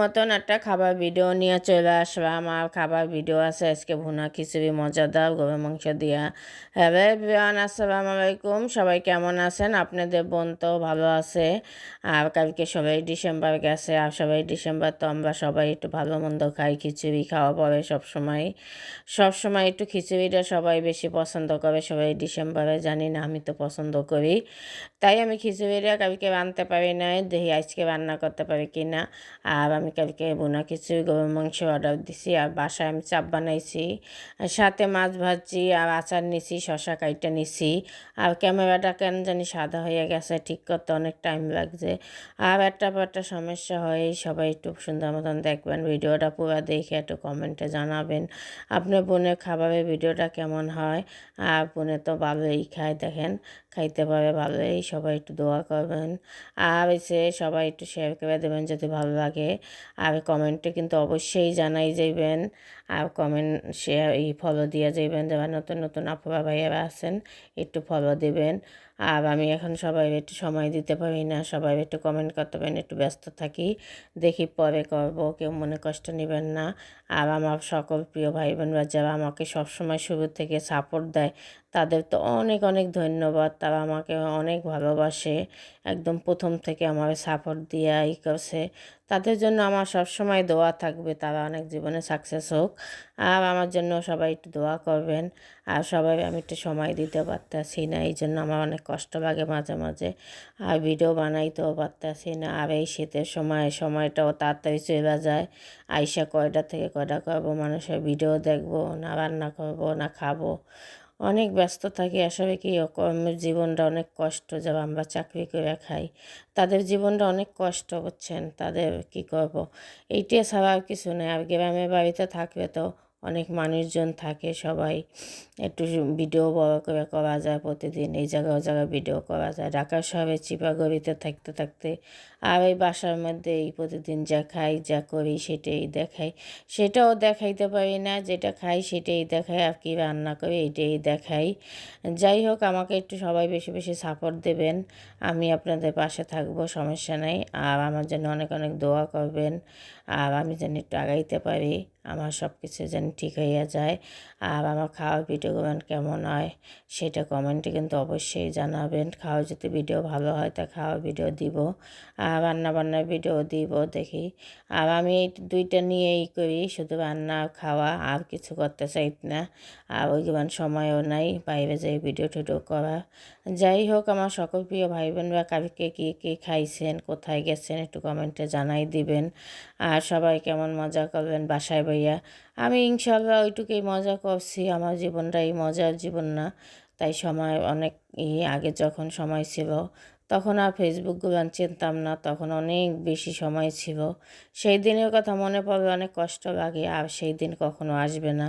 মতন একটা খাবার ভিডিও নিয়ে চলে আসলাম। আর খাবার ভিডিও আছে আজকে ভুনা খিচুড়ি মজাদার গরুর মাংস দিয়া। হ্যালো এভরিওয়ান, আসসালামু আলাইকুম। সবাই কেমন আছেন? আপনাদের বোন তো ভালো আছে। আর কালকে সবাই ডিসেম্বর গেছে, আর সবাই ডিসেম্বর তো আমরা সবাই একটু ভালো মন্দ খাই, খিচুড়ি খাওয়া পরে সবসময় একটু খিচুড়িটা সবাই বেশি পছন্দ করে সবাই ডিসেম্বরে, জানি না, আমি তো পছন্দ করি। তাই আমি খিচুড়িটা কালকে রাঁধতে পারি নাই, দেখি আজকে রান্না করতে পারি কি না। আর আমি কালকে বোনা খিচুড়ি গরুর মাংস অর্ডার দিছি, আর বাসায় আমি চাপ বানাইছি, আর সাথে মাছ ভাজি আর আচার নিছি, শশা কাইটা নিছি। আর ক্যামেরাটা কেন জানি সাদা হয়ে গেছে, ঠিক করতে অনেক টাইম লাগছে। আর একটা পর একটা সমস্যা হয়, সবাই একটু সুন্দর মতন দেখবেন, ভিডিওটা পুরো দেখে একটু কমেন্টে জানাবেন আপনার বোনের খাবারের ভিডিওটা কেমন হয়। আর বোনে তো ভালোই খায়, দেখেন খাইতে পারে ভালোই। সবাই একটু দোয়া করবেন, আর এসে সবাই একটু শেয়ার করে দেবেন যদি ভালো লাগে। আর কমেন্টে কিন্তু অবশ্যই জানাই যাইবেন, আর কমেন্ট শেয়ার ফলো দিয়ে যাইবেন, যারা নতুন নতুন আপুরা ভাইয়ারা আছেন একটু ফলো দিবেন। আর আমি এখন সবাই একটু সময় দিতে পারি না, সবাই একটু কমেন্ট করতে পারেন, একটু ব্যস্ত থাকি, দেখি পরে করবো, কেউ মনে কষ্ট নেবেন না। আর আমার সকল প্রিয় ভাই বোনরা যারা আমাকে সবসময় শুরু থেকে সাপোর্ট দেয়, তাদের তো অনেক অনেক ধন্যবাদ। তারা আমাকে অনেক ভালোবাসে, একদম প্রথম থেকে আমার সাপোর্ট দিয়ে করছে। তাদের জন্য আমার সবসময় দোয়া থাকবে, তারা অনেক জীবনে সাকসেস হোক। আর আমার জন্য সবাই একটু দোয়া করবেন। আর সবাই আমি একটু সময় দিতে পারতেছি না, এই জন্য আমার অনেক কষ্ট লাগে মাঝে মাঝে, আর ভিডিও বানাইতেও পারতেছি না। আর এই শীতের সময়টাও তাড়াতাড়ি চলে যায়। আইসা কয়টা থেকে কয়টা করবো, মানুষের ভিডিও দেখবো না, রান্না করবো না, খাবো, অনেক ব্যস্ত থাকি। আসলে কি কর্মের জীবনটা অনেক কষ্ট, যারা আমরা চাকরি করে খাই তাদের জীবনটা অনেক কষ্ট, বুঝছেন, তাদের কি করব, এইটা ছাড়া আর কিছু নেই। আর গ্রামের বাড়িতে থাকলে তো অনেক মানুষজন থাকে, সবাই একটু ভিডিও বড় করে করা যায়, প্রতিদিন এই জায়গায় ও জায়গায় ভিডিও করা যায়। ঢাকা শহরে চিপাগড়িতে থাকতে থাকতে আর এই বাসার মধ্যে এই প্রতিদিন যা খাই যা করি সেটাই দেখাই, সেটাও দেখাইতে পারি না, যেটা খাই সেটাই দেখাই, আর কি রান্না করি এইটাই দেখাই। যাই হোক, আমাকে একটু সবাই বেশি বেশি সাপোর্ট দেবেন, আমি আপনাদের পাশে থাকবো, সমস্যা নেই। আর আমার জন্য অনেক অনেক দোয়া করবেন, আর আমি যেন একটু আগাইতে পারি, আমার সব কিছু যেন ঠিক হইয়া যায়। আর আমার খাওয়ার ভিডিওগুলো কেমন হয় সেটা কমেন্টে কিন্তু অবশ্যই জানাবেন। খাওয়ার যদি ভিডিও ভালো হয় তা খাওয়ার ভিডিও দিব, আর রান্নাবান্নার ভিডিও দিব দেখি। আর আমি এই দুইটা নিয়েই করি, শুধু রান্না খাওয়া, আর কিছু করতে চাই না। আর ওইগুলো সময়ও নাই বাইরে যাই ভিডিও টিডিও করা। যাই হোক, আমার সকল প্রিয় ভাই বোনরা কালকে কী কী খাইছেন, কোথায় গেছেন একটু কমেন্টে জানাই দিবেন। আর সবাই কেমন মজা করবেন বাসায় বইয়া। আমি ইনশাল্লাহ ওইটুকুই মজা করছি, আমার জীবনটা এই মজার জীবন না। তাই সময় অনেক আগে যখন সময় ছিল তখন আর ফেসবুকগুলো চিনতাম না, তখন অনেক বেশি সময় ছিল। সেই দিনের কথা মনে পড়লে অনেক কষ্ট লাগে, আর সেই দিন কখনো আসবে না।